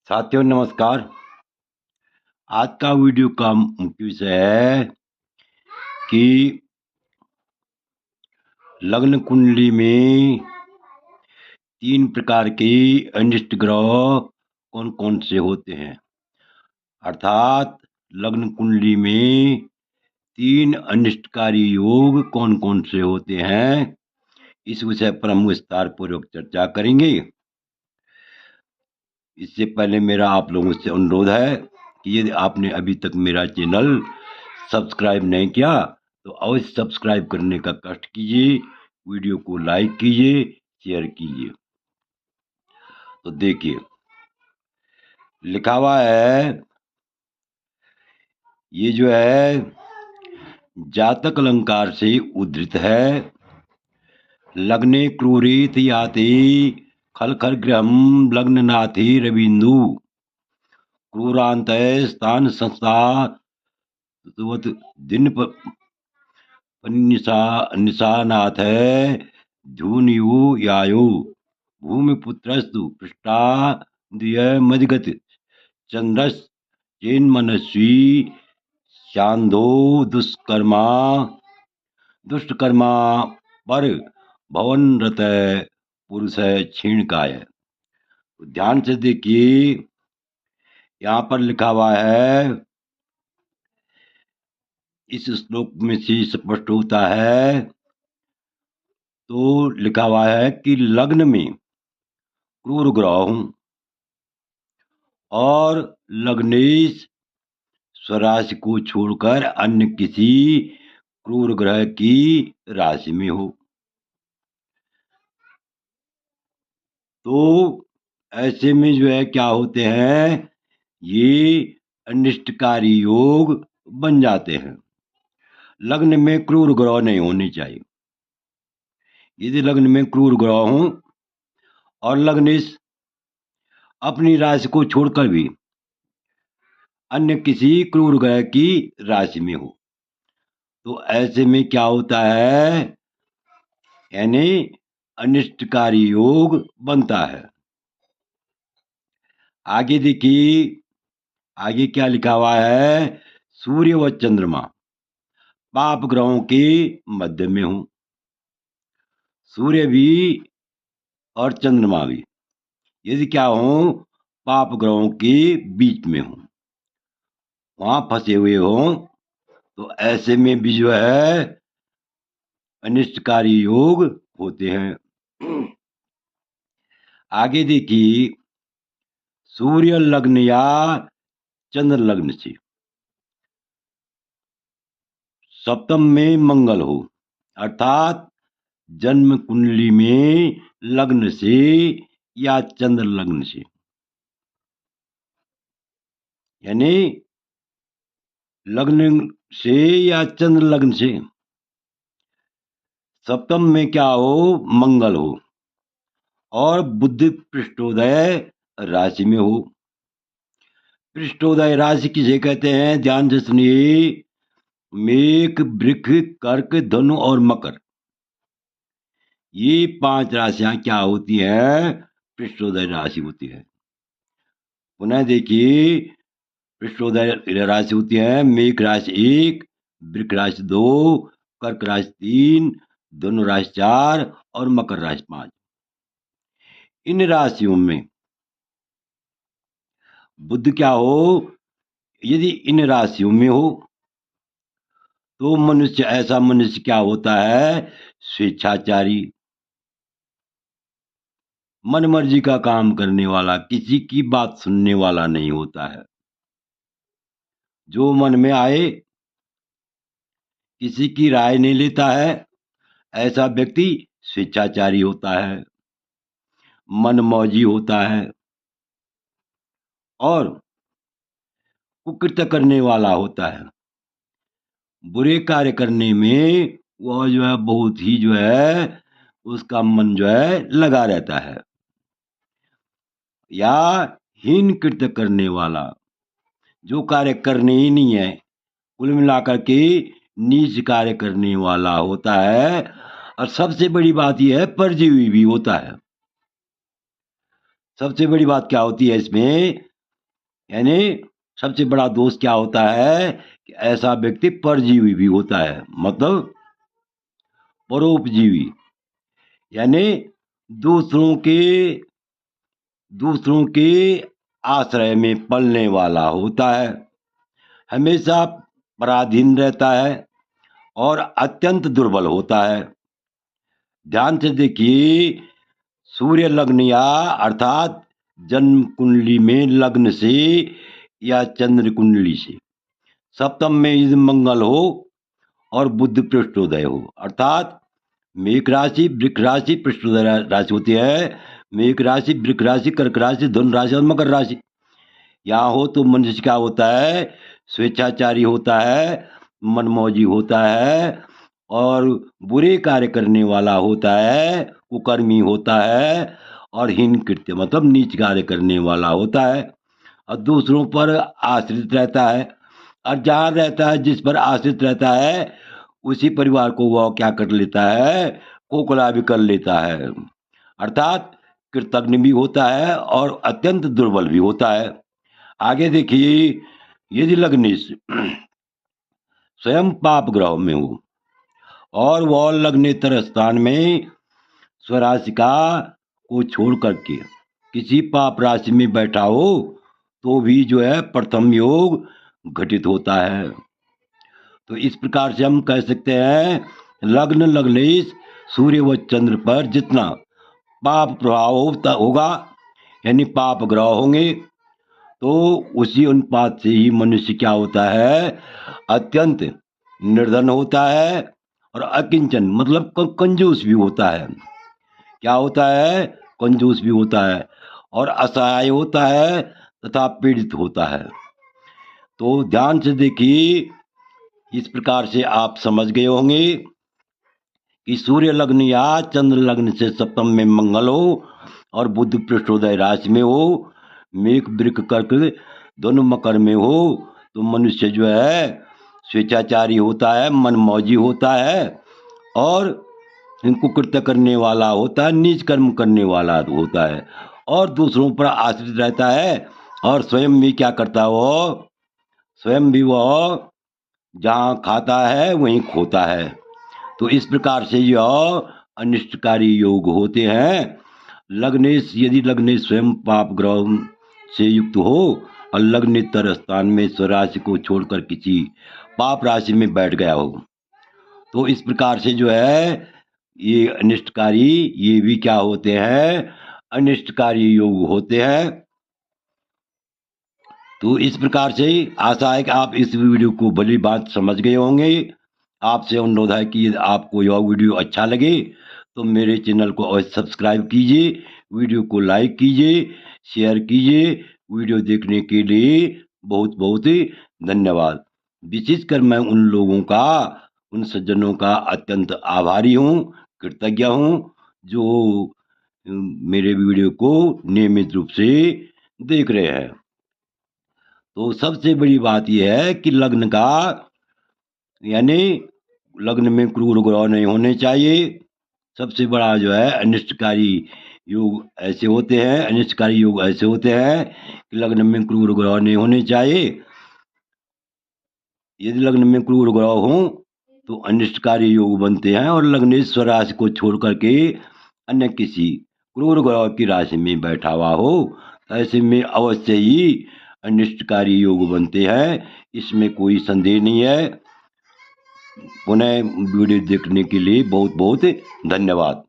साथियों नमस्कार। आज का वीडियो का मुख्य विषय है कि लग्न कुंडली में 3 प्रकार के अनिष्ट ग्रह कौन कौन से होते हैं। अर्थात लग्न कुंडली में 3 अनिष्टकारी योग कौन कौन से होते हैं, इस विषय पर हम विस्तार पूर्वक चर्चा करेंगे। इससे पहले मेरा आप लोगों से अनुरोध है कि यदि आपने अभी तक मेरा चैनल सब्सक्राइब नहीं किया तो अवश्य सब्सक्राइब करने का कष्ट कीजिए, वीडियो को लाइक कीजिए, शेयर कीजिए। तो देखिए लिखा हुआ है, ये जो है जातक अलंकार से उद्धृत है। लग्ने क्रूरीत याति खल खल गृहम लग्ननाथि रविंदु क्रूरांत स्थान संस्था दिन निशानाथ है धूनियु यायु भूमिपुत्रस्तु पृष्ठा दिय मधिगत चंद्रस चेन मनस्वी शांधो दुष्कर्मा पर भवन रत पुरुष है क्षीण काय। तो ध्यान से देखिए, यहाँ पर लिखा हुआ है, इस श्लोक में से स्पष्ट होता है। तो लिखा हुआ है कि लग्न में क्रूर ग्रह हूं और लग्नेश स्वराशि को छोड़कर अन्य किसी क्रूर ग्रह की राशि में हो तो ऐसे में जो है क्या होते हैं, ये अनिष्टकारी योग बन जाते हैं। लग्न में क्रूर ग्रह नहीं होने चाहिए। यदि लग्न में क्रूर ग्रह हो और लग्नेश अपनी राशि को छोड़कर भी अन्य किसी क्रूर ग्रह की राशि में हो तो ऐसे में क्या होता है, यानी अनिष्टकारी योग बनता है। आगे देखिए, आगे क्या लिखा हुआ है, सूर्य व चंद्रमा पाप ग्रहों के मध्य में हूं। सूर्य भी और चंद्रमा भी यदि क्या हो, पाप ग्रहों के बीच में हो, वहां फंसे हुए हो तो ऐसे में भी जो है अनिष्टकारी योग होते हैं। आगे देखिए, सूर्य लग्न या चंद्र लग्न से सप्तम में मंगल हो, अर्थात जन्म कुंडली में लग्न से या चंद्र लग्न से, यानी लग्न से या चंद्र लग्न से सप्तम में क्या हो, मंगल हो और बुध पृष्ठोदय राशि में हो। पृष्ठोदय राशि किसे कहते हैं, ध्यान से सुनिए। मेघ, वृक, कर्क, धनु और मकर, ये 5 राशियां क्या होती हैं, पृष्ठोदय राशि होती है। पुनः देखिए, पृष्ठोदय राशि होती है मेघ राशि 1, वृक राशि 2, कर्क राशि 3, धनु राशि 4 और मकर राशि 5। इन राशियों में बुध क्या हो, यदि इन राशियों में हो तो ऐसा मनुष्य क्या होता है, स्वेच्छाचारी, मन मर्जी का काम करने वाला, किसी की बात सुनने वाला नहीं होता है। जो मन में आए किसी की राय नहीं लेता है, ऐसा व्यक्ति स्वेच्छाचारी होता है, मनमौजी होता है और कुकृत्य करने वाला होता है। बुरे कार्य करने में वह जो है बहुत ही जो है उसका मन जो है लगा रहता है। या हीन कृत्य करने वाला, जो कार्य करने ही नहीं है, कुल मिलाकर के नीच कार्य करने वाला होता है। और सबसे बड़ी बात यह है, परजीवी भी होता है। सबसे बड़ी बात क्या होती है इसमें, यानी सबसे बड़ा दोष क्या होता है कि ऐसा व्यक्ति परजीवी भी होता है, मतलब परोपजीवी, यानी दूसरों के दूसरों के आश्रय में पलने वाला होता है, हमेशा पराधीन रहता है और अत्यंत दुर्बल होता है। ध्यान से देखिए, सूर्य लग्न या अर्थात जन्म कुंडली में लग्न से या चंद्र कुंडली से सप्तम में यदि मंगल हो और बुध पृष्ठोदय हो, अर्थात मेष राशि, वृक्ष राशि, पृष्ठोदय राशि होती है। मेष राशि, वृक्ष राशि, कर्क राशि, धनु राशि और मकर राशि यहाँ हो तो मनुष्य क्या होता है, स्वेच्छाचारी होता है, मनमौजी होता है और बुरे कार्य करने वाला होता है, कुकर्मी होता है और हीन कृत्य मतलब नीच कार्य करने वाला होता है और दूसरों पर आश्रित रहता है। और जहाँ रहता है, जिस पर आश्रित रहता है, उसी परिवार को वह क्या कर लेता है, कोकला भी कर लेता है, अर्थात कृतघ्न भी होता है और अत्यंत दुर्बल भी होता है। आगे देखिए, यदि लग्नेश स्वयं पाप ग्रह में हो और वह लग्नेतर स्थान में स्वराशिका को छोड़ करके किसी पाप राशि में बैठा हो तो भी जो है प्रथम योग घटित होता है। तो इस प्रकार से हम कह सकते हैं लग्न लग्नेश सूर्य व चंद्र पर जितना पाप प्रभाव होगा, यानी पाप ग्रह होंगे, तो उसी अनुपात से ही मनुष्य क्या होता है, अत्यंत निर्धन होता है और अकिंचन मतलब कंजूस भी होता है। क्या होता है, कंजूस भी होता है और असहाय होता है तथा पीड़ित होता है। तो ध्यान से देखिए, इस प्रकार से आप समझ गए होंगे कि सूर्य लग्न या चंद्र लग्न से सप्तम में मंगल हो और बुध पृष्ठोदय राशि में हो, मेघ वृक्ष कर्क दोनों मकर में हो, तो मनुष्य जो है स्वेच्छाचारी होता है, मनमौजी होता है और कुकृत्य करने वाला होता है, नीच कर्म करने वाला होता है और दूसरों पर आश्रित रहता है और स्वयं भी क्या करता है, वो स्वयं भी वह जहाँ खाता है वहीं खोता है। तो इस प्रकार से यह अनिष्टकारी योग होते हैं। लग्नेश, यदि लग्नेश स्वयं पाप ग्रह से युक्त हो और लग्नेतर स्थान में स्वराशि को छोड़कर किसी पाप राशि में बैठ गया हो, तो इस प्रकार से जो है ये अनिष्टकारी, ये भी क्या होते हैं, अनिष्टकारी योग होते हैं। तो इस प्रकार से आशा है कि आप इस वीडियो को भली बात समझ गए होंगे। आपसे अनुरोध है कि यदि आपको यह वीडियो अच्छा लगे तो मेरे चैनल को अवश्य सब्सक्राइब कीजिए, वीडियो को लाइक कीजिए, शेयर कीजिए। वीडियो देखने के लिए बहुत बहुत धन्यवाद। विशेषकर मैं उन लोगों का, उन सज्जनों का अत्यंत आभारी हूँ, कृतज्ञ हूँ जो मेरे वीडियो को नियमित रूप से देख रहे हैं। तो सबसे बड़ी बात यह है कि लग्न का, यानी लग्न में क्रूर ग्रह नहीं होने चाहिए। सबसे बड़ा जो है अनिष्टकारी योग ऐसे होते हैं, अनिष्टकारी योग ऐसे होते हैं कि लग्न में क्रूर ग्रह नहीं होने चाहिए। यदि लग्न में क्रूर ग्रह हो तो अनिष्टकारी योग बनते हैं और लग्नेश्वर राशि को छोड़ करके अन्य किसी क्रूर ग्रह की राशि में बैठा हुआ हो, ऐसे में अवश्य ही अनिष्टकारी योग बनते हैं, इसमें कोई संदेह नहीं है। पुनः वीडियो देखने के लिए बहुत बहुत धन्यवाद।